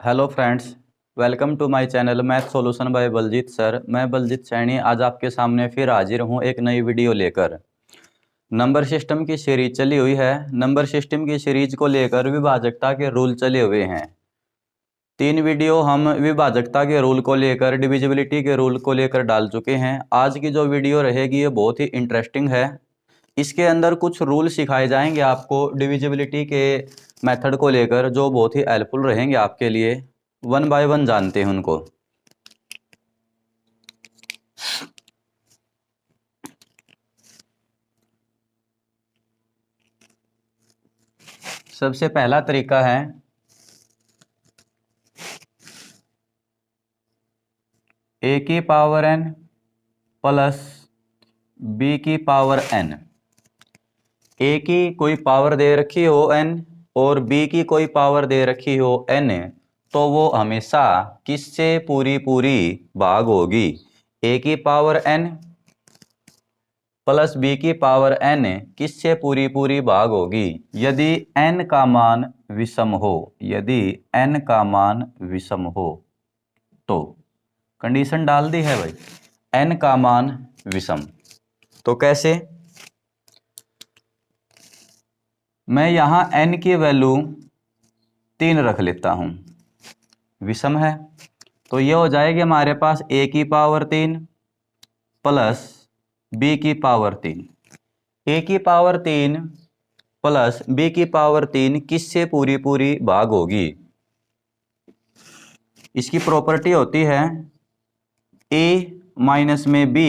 Hello friends, welcome to my channel math solution by Baljeet sir. मैं बलजीत सैनी आज आपके सामने फिर हाजिर हूँ एक नई वीडियो लेकर। नंबर सिस्टम की सीरीज चली हुई है। नंबर सिस्टम की सीरीज को लेकर विभाजकता के रूल चले हुए हैं। 3 वीडियो हम विभाजकता के रूल को लेकर, डिविजिबिलिटी के रूल को लेकर डाल चुके हैं। आज की जो वीडियो रहेगी ये बहुत ही इंटरेस्टिंग है। इसके अंदर कुछ रूल सिखाए जाएंगे आपको डिविजिबिलिटी के मेथड को लेकर, जो बहुत ही हेल्पफुल रहेंगे आपके लिए। वन बाय वन जानते हैं उनको। सबसे पहला तरीका है a की पावर n प्लस b की पावर n। a की कोई पावर दे रखी हो n और b की कोई पावर दे रखी हो n, तो वो हमेशा किससे पूरी पूरी भाग होगी? a की पावर n प्लस b की पावर n किससे पूरी पूरी भाग होगी? यदि n का मान विषम हो, यदि n का मान विषम हो तो कंडीशन डाल दी है भाई, n का मान विषम। तो कैसे? मैं यहां n की वैल्यू 3 रख लेता हूं, विषम है। तो ये हो जाएगी हमारे पास a की पावर 3 प्लस b की पावर 3। a की पावर 3 प्लस b की पावर 3 किससे पूरी पूरी भाग होगी? इसकी प्रॉपर्टी होती है a माइनस में b,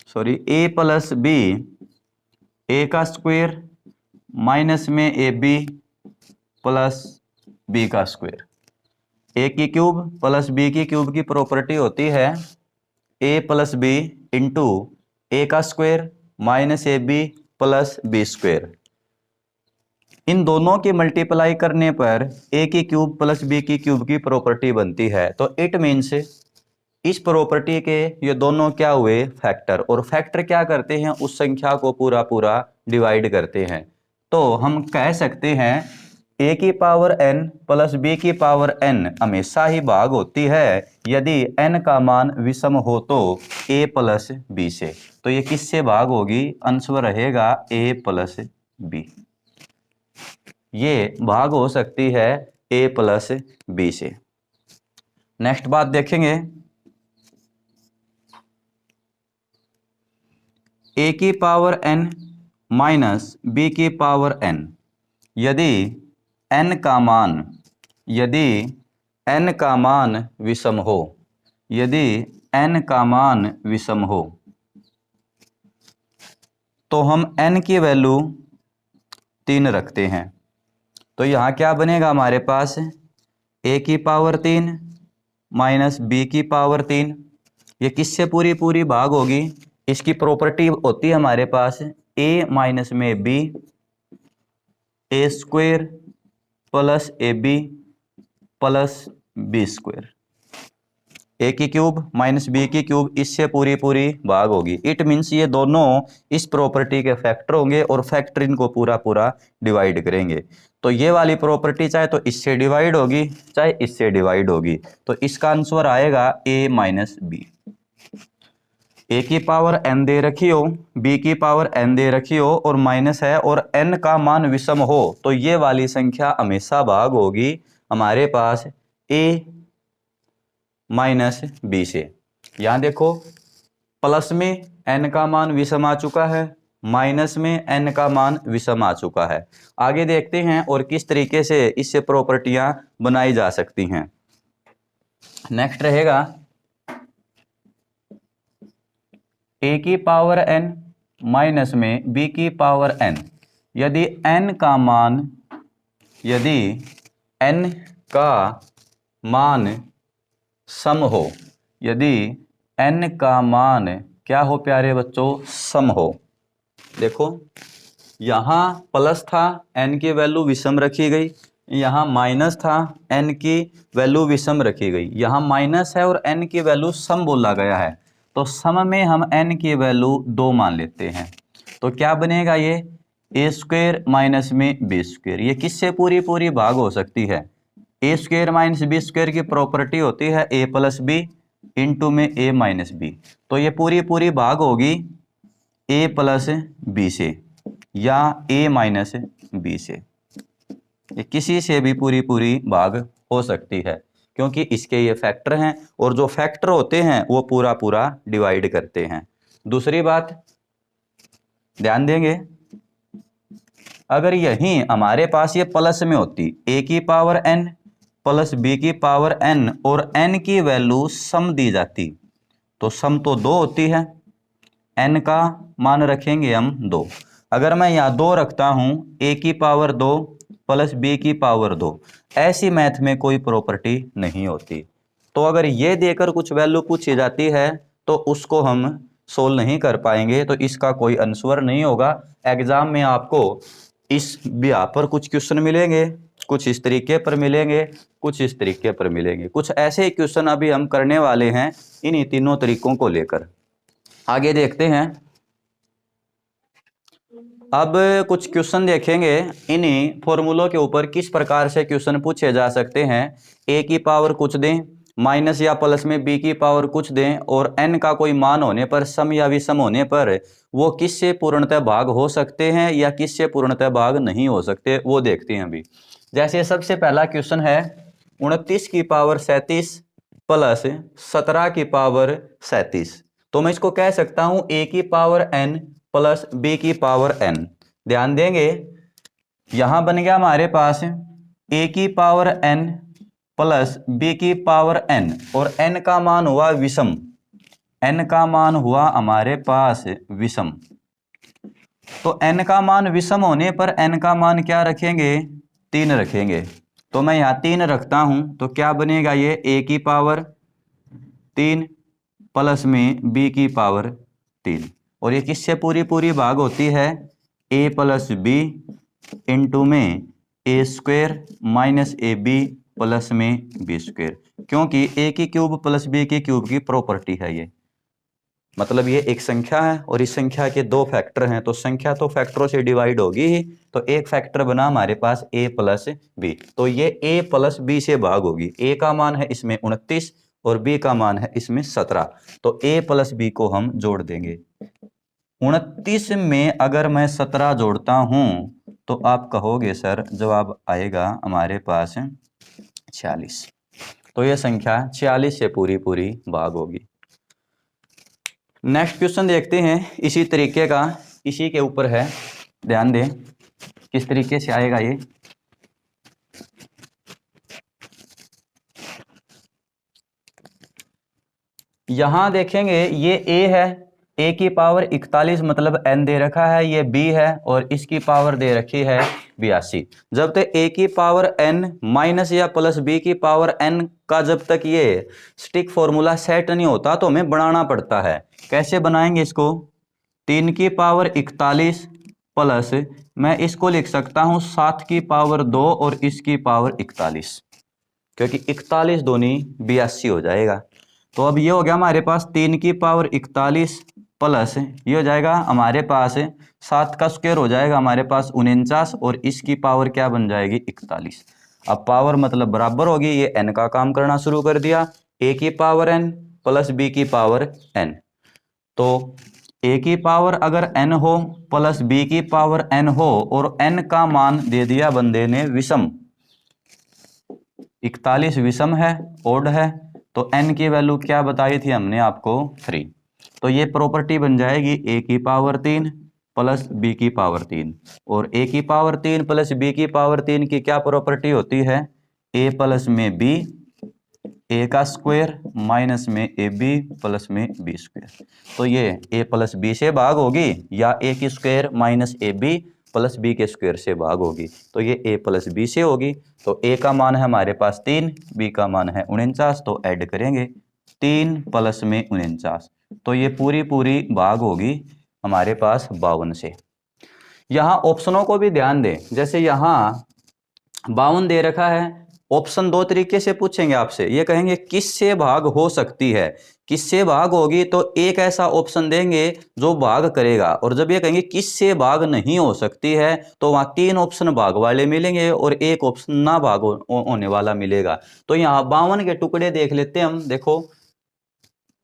sorry a plus b, a का स्क्वायर माइनस में ए बी प्लस बी का स्क्वायर। ए की क्यूब प्लस बी की क्यूब की प्रॉपर्टी होती है a plus b into a का square minus a b plus b square. इन दोनों की मल्टीप्लाई करने पर ए की क्यूब प्लस बी की क्यूब की प्रॉपर्टी बनती है। तो इट मीन्स इस प्रॉपर्टी के ये दोनों क्या हुए? फैक्टर। और फैक्टर क्या करते हैं? उस संख्या को पूरा पूरा डिवाइड करते हैं। तो हम कह सकते हैं a की पावर n प्लस b की पावर n हमेशा ही भाग होती है यदि n का मान विषम हो तो a प्लस b से। तो ये किससे भाग होगी? आंसर रहेगा a प्लस b। ये भाग हो सकती है a प्लस b से। नेक्स्ट बात देखेंगे, a की पावर n माइनस b की पावर n। यदि n का मान विषम हो, यदि n का मान विषम हो तो हम n की वैल्यू 3 रखते हैं। तो यहाँ क्या बनेगा हमारे पास? a की पावर 3 माइनस b की पावर 3। ये किससे पूरी पूरी भाग होगी? इसकी प्रॉपर्टी होती है हमारे पास a माइनस में b, a square plus a b plus b square. A की क्यूब माइनस बी की क्यूब इससे पूरी पूरी भाग होगी। इट मीन्स ये दोनों इस प्रॉपर्टी के फैक्टर होंगे और फैक्टर इनको पूरा पूरा डिवाइड करेंगे। तो ये वाली प्रॉपर्टी चाहे तो इससे डिवाइड होगी चाहे इससे डिवाइड होगी। तो इसका आंसर आएगा a माइनस बी। a की पावर n दे रखी हो, b की पावर n दे रखी हो और माइनस है और n का मान विषम हो तो ये वाली संख्या हमेशा भाग होगी हमारे पास a माइनस b से। यहाँ देखो, प्लस में n का मान विषम आ चुका है, माइनस में n का मान विषम आ चुका है। आगे देखते हैं और किस तरीके से इससे प्रॉपर्टियां बनाई जा सकती हैं। नेक्स्ट रहेगा a की पावर n माइनस में b की पावर n। यदि n का मान सम हो, यदि n का मान क्या हो प्यारे बच्चों? सम हो। देखो यहाँ प्लस था, n की वैल्यू विषम रखी गई, यहाँ माइनस था, n की वैल्यू विषम रखी गई। यहाँ माइनस है और n की वैल्यू सम बोला गया है। तो सम में हम n की वैल्यू 2 मान लेते हैं। तो क्या बनेगा? ये ए स्क्वायर माइनस में बी स्क्वायर। ये किससे पूरी पूरी भाग हो सकती है? ए स्क्वायर माइनस बी स्क्वायर की प्रॉपर्टी होती है ए प्लस बी इंटू में ए माइनस बी। तो ये पूरी भाग होगी ए प्लस बी से या ए माइनस बी से, ये किसी से भी पूरी भाग हो सकती है क्योंकि इसके ये फैक्टर हैं और जो फैक्टर होते हैं वो पूरा डिवाइड करते हैं। दूसरी बात ध्यान देंगे, अगर यही हमारे पास ये प्लस में होती a की पावर n प्लस b की पावर n और n की वैल्यू सम दी जाती, तो सम तो 2 होती है, n का मान रखेंगे हम 2। अगर मैं यहाँ 2 रखता हूँ a की पावर 2 प्लस b की पावर 2, ऐसी मैथ में कोई प्रॉपर्टी नहीं होती। तो अगर ये देकर कुछ वैल्यू पूछी जाती है तो उसको हम सोल्व नहीं कर पाएंगे, तो इसका कोई आंसर नहीं होगा। एग्जाम में आपको इस ब्याह पर कुछ क्वेश्चन मिलेंगे, कुछ इस तरीके पर मिलेंगे, कुछ इस तरीके पर मिलेंगे। कुछ ऐसे क्वेश्चन अभी हम करने वाले हैं इन्हीं तीनों तरीकों को लेकर। आगे देखते हैं, अब कुछ क्वेश्चन देखेंगे इन्हीं फॉर्मूलों के ऊपर किस प्रकार से क्वेश्चन पूछे जा सकते हैं। ए की पावर कुछ दें, माइनस या प्लस में बी की पावर कुछ दें और n का कोई मान होने पर, सम या विषम होने पर वो किससे पूर्णतः भाग हो सकते हैं या किससे पूर्णतः भाग नहीं हो सकते, वो देखते हैं अभी। जैसे सबसे पहला क्वेश्चन है 29 की पावर 37 प्लस 17 की पावर 37, तो मैं इसको कह सकता हूं a की पावर n प्लस b की पावर n। ध्यान देंगे यहां बन गया हमारे पास a की पावर n प्लस b की पावर n और n का मान हुआ विषम, n का मान हुआ हमारे पास विषम। तो n का मान विषम होने पर n का मान क्या रखेंगे, 3 रखेंगे। तो मैं यहाँ 3 रखता हूं तो क्या बनेगा, ये a की पावर 3 प्लस में b की पावर 3, और ये किससे पूरी भाग होती है, a प्लस बी इंटू में a square minus a b plus में बी स्क्वायर, क्योंकि a की क्यूब प्लस b की क्यूब की प्रॉपर्टी है ये। मतलब ये एक संख्या है और इस संख्या के 2 फैक्टर हैं, तो संख्या तो फैक्टरों से डिवाइड होगी ही, तो एक फैक्टर बना हमारे पास a प्लस बी, तो ये a प्लस बी से भाग होगी। a का मान है इसमें 29 और b का मान है इसमें 17, तो a प्लस बी को हम जोड़ देंगे। 29 में अगर मैं 17 जोड़ता हूं तो आप कहोगे सर जवाब आएगा हमारे पास 46, तो ये संख्या 46 से पूरी भाग होगी। नेक्स्ट क्वेश्चन देखते हैं इसी तरीके का, इसी के ऊपर है, ध्यान दें किस तरीके से आएगा ये। यहां देखेंगे ये a है, a की पावर 41 मतलब n दे रखा है, ये b है और इसकी पावर दे रखी है 82। जब तक a की पावर n माइनस या प्लस b की पावर n का जब तक ये स्टिक फॉर्मूला सेट नहीं होता तो हमें बनाना पड़ता है। कैसे बनाएंगे इसको, 3 की पावर 41 प्लस मैं इसको लिख सकता हूं 7 की पावर 2 और इसकी पावर 41, क्योंकि 41 दूनी 82 हो जाएगा। तो अब ये हो गया हमारे पास 3 की पावर 41 प्लस ये हो जाएगा हमारे पास 7 का स्क्वायर हो जाएगा हमारे पास 49 और इसकी पावर क्या बन जाएगी 41। अब पावर मतलब बराबर होगी, ये n का काम करना शुरू कर दिया, a की पावर n प्लस b की पावर n। तो a की पावर अगर n हो प्लस b की पावर n हो और n का मान दे दिया बंदे ने विषम, 41 विषम है, ओड है, तो n की वैल्यू क्या बताई थी हमने आपको 3, तो ये प्रॉपर्टी बन जाएगी a की पावर 3 प्लस b की पावर 3, और a की पावर 3 प्लस b की पावर 3 की क्या प्रॉपर्टी होती है, a प्लस में b, a का स्क्वायर माइनस में ab प्लस में b स्क्वायर। तो ये a प्लस b से भाग होगी या a की square minus ab plus b के स्क्वायर से भाग होगी, तो ये a प्लस b से होगी। तो a का मान है हमारे पास 3, b का मान है 49, तो ऐड करेंगे 3 प्लस में 49, तो ये पूरी भाग होगी हमारे पास 52 से। यहाँ ऑप्शनों को भी ध्यान दें, जैसे यहाँ 52 दे रखा है ऑप्शन दो तरीके से पूछेंगे आपसे, ये कहेंगे किससे भाग हो सकती है, किससे भाग होगी तो एक ऐसा ऑप्शन देंगे जो भाग करेगा, और जब ये कहेंगे किससे भाग नहीं हो सकती है तो वहां तीन ऑप्शन भाग वाले मिलेंगे और एक ऑप्शन ना भाग होने वाला मिलेगा। तो यहाँ 52 के टुकड़े देख लेते हैं हम। देखो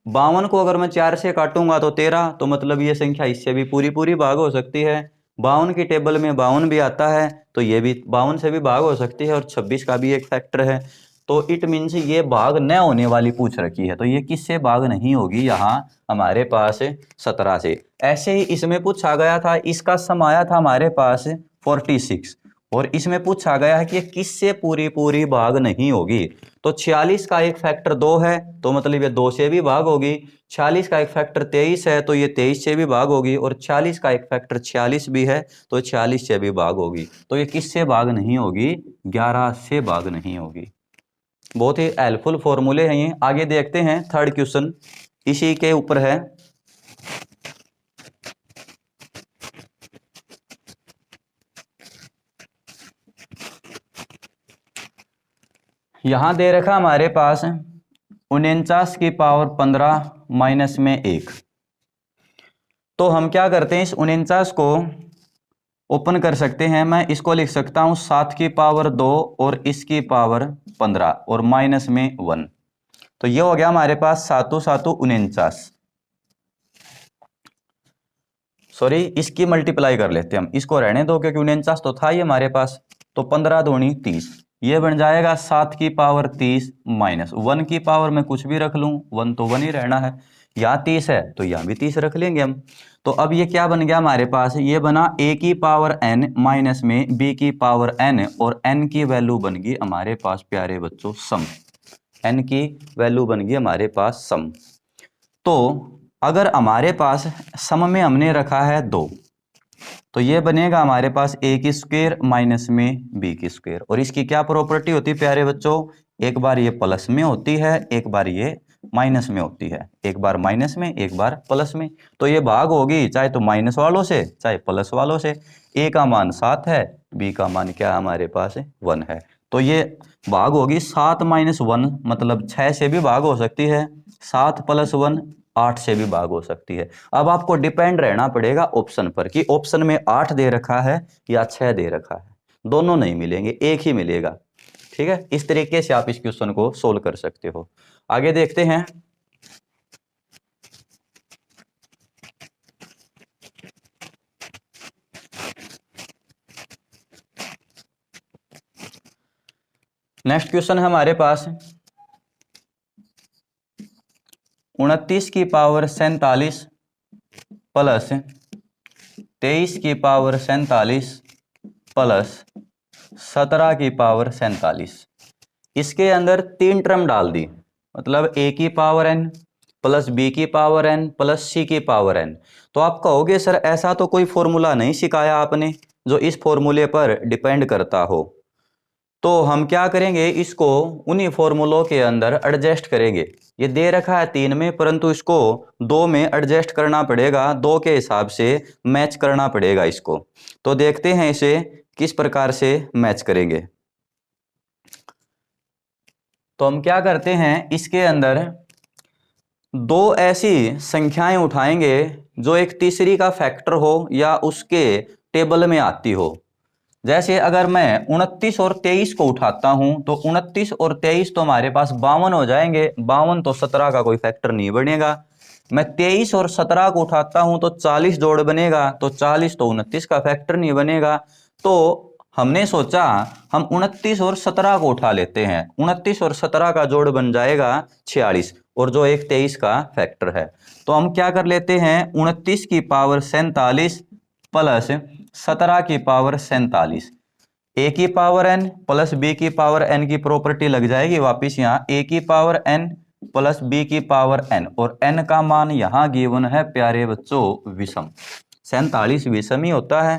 52 को अगर मैं 4 से काटूंगा तो 13, तो मतलब ये संख्या इससे भी पूरी पूरी भाग हो सकती है। 52 की टेबल में 52 भी आता है तो ये भी 52 से भी भाग हो सकती है, और 26 का भी एक फैक्टर है। तो इट मीन्स ये भाग न होने वाली पूछ रखी है, तो ये किससे भाग नहीं होगी, यहाँ हमारे पास 17 से। ऐसे ही इसमें पूछा गया था, इसका सम आया था हमारे पास 46, और इसमें पूछा गया है कि ये किससे पूरी पूरी भाग नहीं होगी। तो 46 का एक फैक्टर 2 है तो मतलब ये 2 से भी भाग होगी। 46 का एक फैक्टर 23 है तो ये 23 से भी भाग होगी, और 40 का एक फैक्टर 46 भी है तो 46 से भी भाग होगी। तो ये किससे भाग नहीं होगी, 11 से भाग नहीं होगी। बहुत ही हेल्पफुल फॉर्मूले हैं ये। आगे देखते हैं थर्ड क्वेश्चन, इसी के ऊपर है। यहां दे रखा हमारे पास 49 की पावर 15 माइनस में 1। तो हम क्या करते हैं, इस 49 को ओपन कर सकते हैं। मैं इसको लिख सकता हूं 7 की पावर 2 और इसकी पावर 15 और माइनस में 1। तो ये हो गया हमारे पास 7 7 49। सॉरी, इसकी मल्टीप्लाई कर लेते हैं हम, इसको रहने दो क्योंकि 49 तो था ही हमारे पास। तो 15 दूनी 30, ये बन जाएगा 7 की पावर 30 माइनस 1 की पावर में कुछ भी रख लूं, 1 तो 1 ही रहना है। यहाँ 30 है तो यहाँ भी 30 रख लेंगे हम। तो अब ये क्या बन गया हमारे पास, ये बना a की पावर n माइनस में b की पावर n, और n की वैल्यू बन गई हमारे पास प्यारे बच्चों सम। n की वैल्यू बन गई हमारे पास सम। तो अगर हमारे पास सम में हमने रखा है 2, तो ये बनेगा हमारे पास a की स्क्वायर माइनस में b की स्क्वायर। और इसकी क्या प्रॉपर्टी होती है प्यारे बच्चों, एक बार ये प्लस में होती है, एक बार ये माइनस में होती है, एक बार माइनस में एक बार प्लस में। तो ये भाग होगी चाहे तो माइनस वालों से चाहे प्लस वालों से। a का मान 7 है, b का मान क्या हमारे पास 1 है। तो ये भाग होगी 7 माइनस 1, मतलब 6 से भी भाग हो सकती है, 7 प्लस 1 8 से भी भाग हो सकती है। अब आपको डिपेंड रहना पड़ेगा ऑप्शन पर कि ऑप्शन में 8 दे रखा है या 6 दे रखा है, दोनों नहीं मिलेंगे, एक ही मिलेगा। ठीक है, इस तरीके से आप इस क्वेश्चन को सोल्व कर सकते हो। आगे देखते हैं। नेक्स्ट क्वेश्चन है हमारे पास 29 की पावर 47 प्लस 23 की पावर 47 प्लस 17 की पावर 47। इसके अंदर 3 टर्म डाल दी, मतलब a की पावर n प्लस b की पावर n प्लस c की पावर n। तो आप कहोगे सर ऐसा तो कोई फॉर्मूला नहीं सिखाया आपने जो इस फॉर्मूले पर डिपेंड करता हो। तो हम क्या करेंगे, इसको उन्हीं फॉर्मूलों के अंदर एडजस्ट करेंगे। ये दे रखा है 3 में, परंतु इसको 2 में एडजस्ट करना पड़ेगा, 2 के हिसाब से मैच करना पड़ेगा इसको। तो देखते हैं इसे किस प्रकार से मैच करेंगे। तो हम क्या करते हैं, इसके अंदर 2 ऐसी संख्याएं उठाएंगे जो एक तीसरी का फैक्टर हो या उसके टेबल में आती हो। जैसे अगर मैं 29 और 23 को उठाता हूं तो 29 और 23 तो हमारे पास 52 हो जाएंगे, 52 तो 17 का कोई फैक्टर नहीं बनेगा। मैं 23 और 17 को उठाता हूं तो 40 जोड़ बनेगा, तो 40 तो 29 का फैक्टर नहीं बनेगा। तो हमने सोचा हम 29 और 17 को उठा लेते हैं, 29 और 17 का जोड़ बन जाएगा 46, और जो एक 23 का फैक्टर है। तो हम क्या कर लेते हैं, 29 की पावर 47 प्लस 17 की पावर 47, a की पावर n प्लस b की पावर n की प्रॉपर्टी लग जाएगी वापिस यहाँ, a की पावर n प्लस b की पावर n, और n का मान यहाँ गिवन है प्यारे बच्चों विषम। 47 विषम ही होता है,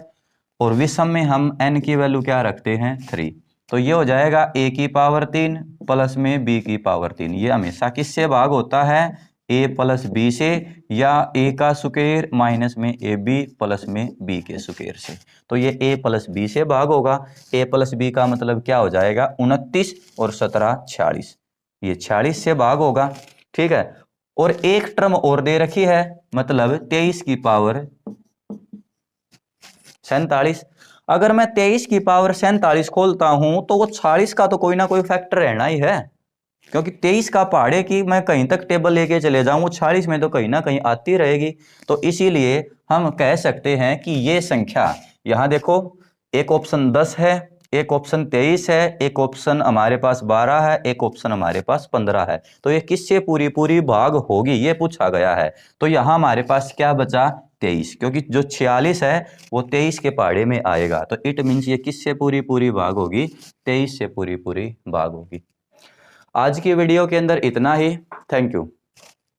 और विषम में हम n की वैल्यू क्या रखते हैं 3। तो ये हो जाएगा a की पावर 3 प्लस में b की पावर 3। ये हमेशा किससे भाग होता है, ए प्लस बी से या ए का स्क्वायर माइनस में ए बी प्लस में बी के स्क्वायर से। तो ये ए प्लस बी से भाग होगा। ए प्लस बी का मतलब क्या हो जाएगा 29 और 17 46, ये 46 से भाग होगा। ठीक है, और एक टर्म और दे रखी है मतलब 23 की पावर 47। अगर मैं 23 की पावर 47 खोलता हूं तो वो 46 का तो कोई ना कोई फैक्टर रहना ही है, क्योंकि 23 का पहाड़े की मैं कहीं तक टेबल लेके चले जाऊं वो 46 में तो कहीं ना कहीं आती रहेगी। तो इसीलिए हम कह सकते हैं कि ये संख्या, यहां देखो एक ऑप्शन 10 है, एक ऑप्शन 23 है, एक ऑप्शन हमारे पास 12 है, एक ऑप्शन हमारे पास 15 है। तो ये किससे पूरी पूरी भाग होगी ये पूछा गया है। तो यहां हमारे पास क्या बचा 23, क्योंकि जो 46 है वो 23 के पहाड़े में आएगा। तो इट मीन्स ये किससे पूरी पूरी भाग होगी 23 से पूरी पूरी भाग होगी। आज की वीडियो के अंदर इतना ही। Thank you.